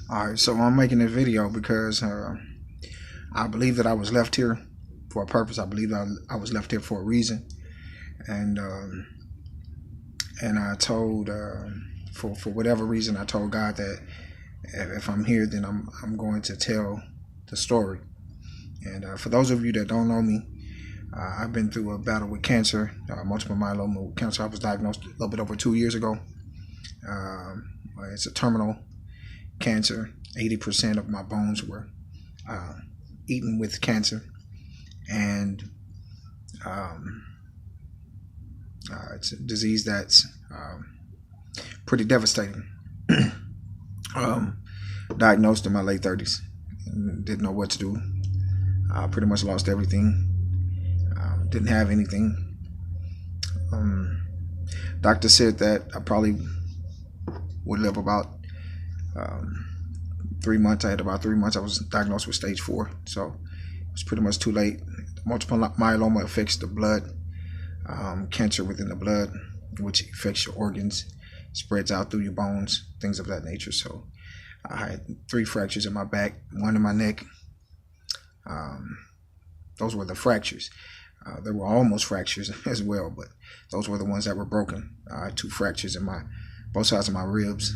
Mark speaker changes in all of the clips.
Speaker 1: All right, so I'm making this video because I believe that I was left here for a purpose. I believe I was left here for a reason, and I told for whatever reason I told God that if I'm here, then I'm going to tell the story. And for those of you that don't know me, I've been through a battle with cancer, multiple myeloma with cancer. I was diagnosed a little bit over 2 years ago. It's a terminal cancer. 80% of my bones were eaten with cancer, and it's a disease that's pretty devastating. Diagnosed in my late 30s, didn't know what to do. Pretty much lost everything. Didn't have anything. Doctor said that I probably would live about 3 months. I had about 3 months. I was diagnosed with stage 4, so it was pretty much too late. Multiple myeloma affects the blood, cancer within the blood, which affects your organs, spreads out through your bones, things of that nature. So I had 3 fractures in my back, 1 in my neck. Those were the fractures. There were almost fractures as well, but those were the ones that were broken. 2 fractures in both sides of my ribs.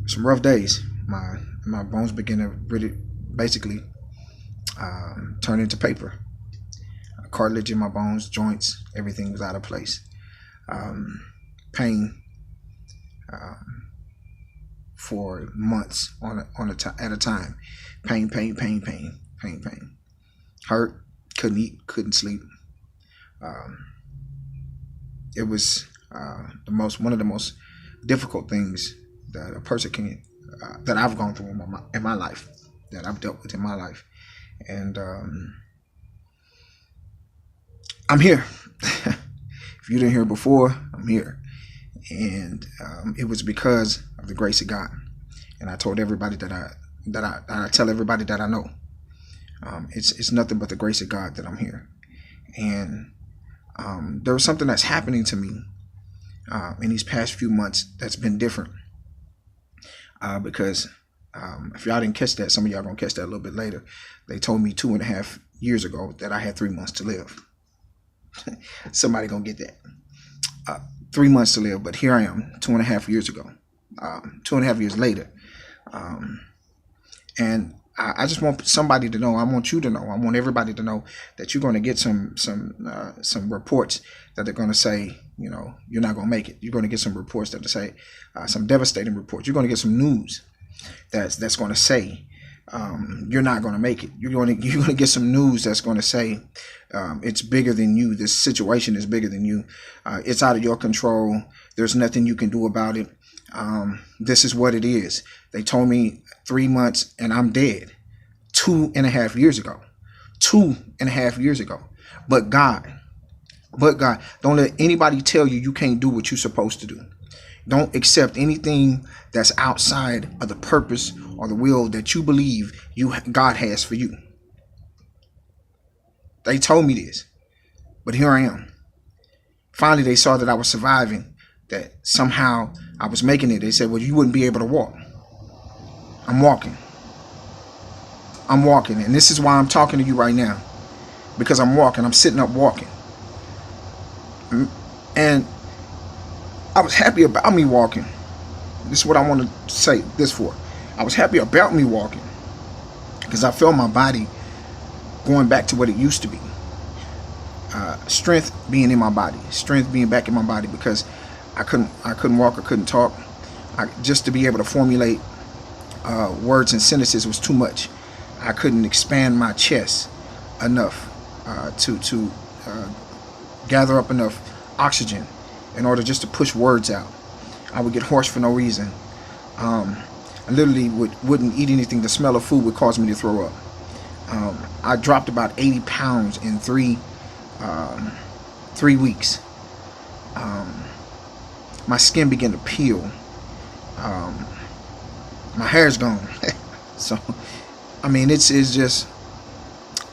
Speaker 1: Some rough days. My bones began to really basically turn into paper. Cartilage in my bones, joints, everything was out of place. Pain for months at a time. Pain. Hurt, couldn't eat, couldn't sleep. It was one of the most difficult things that a person can that I've gone through in my life, that I've dealt with in my life. And I'm here. If you didn't hear before, I'm here. And it was because of the grace of God. And I told everybody that I tell everybody that I know. It's nothing but the grace of God that I'm here. And there was something that's happening to me in these past few months that's been different. Because if y'all didn't catch that, some of y'all gonna catch that a little bit later. They told me 2.5 years ago that I had 3 months to live. Somebody gonna get that. 3 months to live, but here I am, 2.5 years ago, 2.5 years later. And I just want somebody to know. I want you to know. I want everybody to know that you're going to get some reports that are going to say, you're not going to make it. You're going to get some reports that say some devastating reports. You're going to get some news that's going to say you're not going to make it. You're going to get some news that's going to say it's bigger than you. This situation is bigger than you. It's out of your control. There's nothing you can do about it. This is what it is. They told me 3 months and I'm dead 2.5 years ago. 2.5 years ago. But God, don't let anybody tell you can't do what you're supposed to do. Don't accept anything that's outside of the purpose or the will that you believe God has for you. They told me this, but here I am. Finally, they saw that I was surviving, that somehow I was making it. They said, well, you wouldn't be able to walk. I'm walking. And this is why I'm talking to you right now, because I'm walking. I'm sitting up walking. And I was happy about me walking. This is what I want to say this for. I was happy about me walking because I felt my body going back to what it used to be. Strength being in my body. Strength being back in my body, because I couldn't walk, I couldn't talk. Just to be able to formulate words and sentences was too much. I couldn't expand my chest enough to gather up enough oxygen in order just to push words out. I would get hoarse for no reason. I literally wouldn't eat anything. The smell of food would cause me to throw up. I dropped about 80 pounds in 3 weeks. My skin began to peel. My hair's gone. So, I mean, it's just,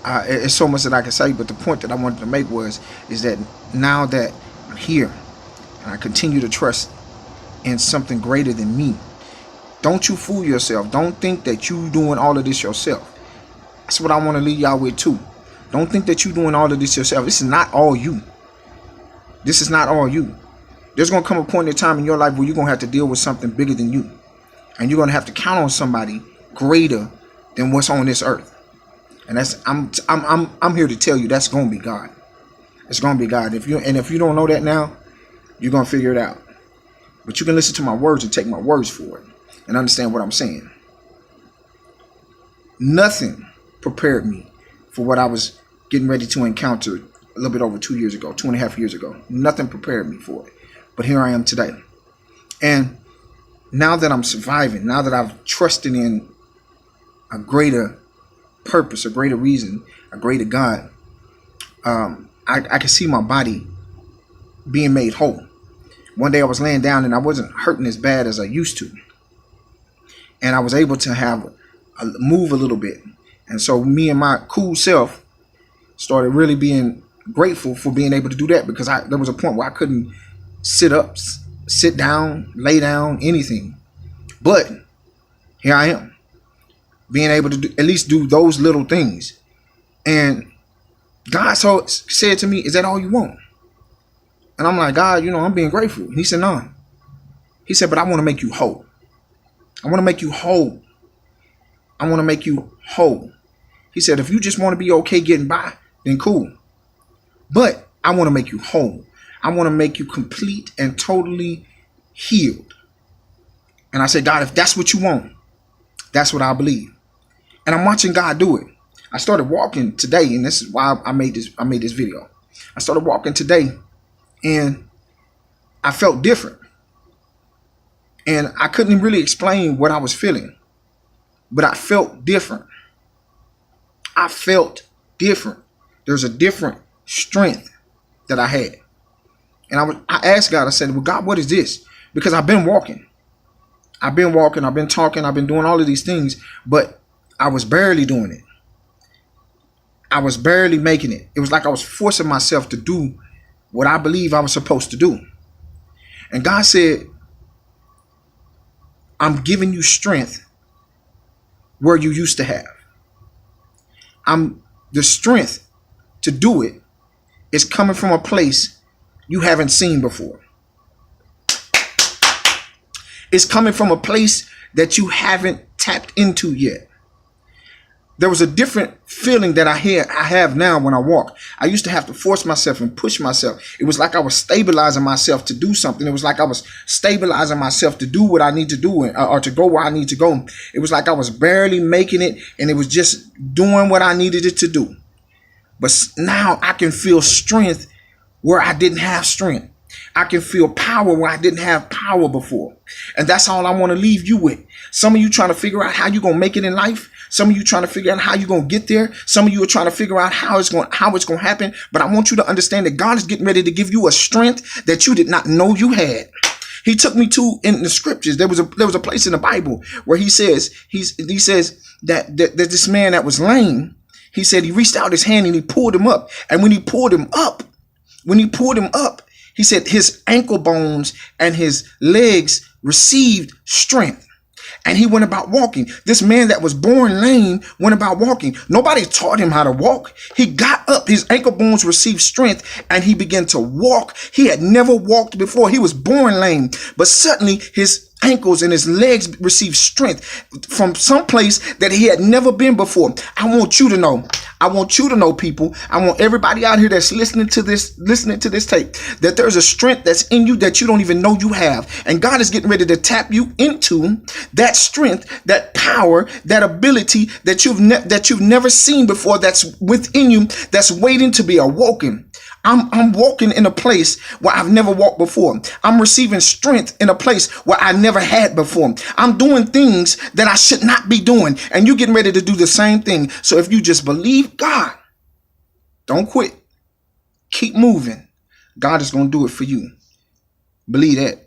Speaker 1: it's so much that I can say. But the point that I wanted to make is that now that I'm here and I continue to trust in something greater than me, Don't you fool yourself. Don't think that you doing all of this yourself. That's what I want to leave y'all with too. Don't think that you doing all of this yourself. This is not all you. This is not all you. There's going to come a point in time in your life where you're going to have to deal with something bigger than you. And you're going to have to count on somebody greater than what's on this earth. And that's I'm here to tell you that's going to be God. It's going to be God. If you don't know that now, you're going to figure it out. But you can listen to my words and take my words for it and understand what I'm saying. Nothing prepared me for what I was getting ready to encounter a little bit over 2 years ago, 2.5 years ago. Nothing prepared me for it. But here I am today. And now that I'm surviving, now that I've trusted in a greater purpose, a greater reason, a greater God, I can see my body being made whole. One day I was laying down and I wasn't hurting as bad as I used to. And I was able to move a little bit. And so me and my cool self started really being grateful for being able to do that, because there was a point where I couldn't sit up, sit down, lay down, anything. But here I am, being able to at least do those little things. And God said to me, is that all you want? And I'm like, God, I'm being grateful. And he said, no. He said, but I want to make you whole. I want to make you whole. I want to make you whole. He said, if you just want to be okay getting by, then cool. But I want to make you whole. I want to make you complete and totally healed. And I said, God, if that's what you want, that's what I believe. And I'm watching God do it. I started walking today, and this is why I made this video. I started walking today, and I felt different. And I couldn't really explain what I was feeling, but I felt different. I felt different. There's a different strength that I had. And I asked God, I said, well, God, what is this? Because I've been walking. I've been talking, I've been doing all of these things, but I was barely doing it. I was barely making it. It was like I was forcing myself to do what I believe I was supposed to do. And God said, I'm giving you strength where you used to have. The strength to do it is coming from a place you haven't seen before. It's coming from a place that you haven't tapped into yet. There was a different feeling that I have now when I walk. I used to have to force myself and push myself. It was like I was stabilizing myself to do something. It was like I was stabilizing myself to do what I need to do, or to go where I need to go. It was like I was barely making it, and it was just doing what I needed it to do. But now I can feel strength where I didn't have strength. I can feel power where I didn't have power before. And that's all I want to leave you with. Some of you trying to figure out how you're going to make it in life. Some of you trying to figure out how you're going to get there. Some of you are trying to figure out how it's going to happen. But I want you to understand that God is getting ready to give you a strength that you did not know you had. He took me to, in the scriptures, there was a place in the Bible where he says that this man that was lame, he said he reached out his hand and he pulled him up. And when he pulled him up, he said his ankle bones and his legs received strength. And he went about walking. This man that was born lame went about walking. Nobody taught him how to walk. He got up, his ankle bones received strength, and he began to walk. He had never walked before. He was born lame, but suddenly his ankles and his legs received strength from some place that he had never been before. I want you to know, people, I want everybody out here that's listening to this tape, that there's a strength that's in you that you don't even know you have. And God is getting ready to tap you into that strength, that power, that ability that you've never seen before, that's within you, that's waiting to be awoken. I'm walking in a place where I've never walked before. I'm receiving strength in a place where I never had before. I'm doing things that I should not be doing. And you're getting ready to do the same thing. So if you just believe God, don't quit. Keep moving. God is going to do it for you. Believe that.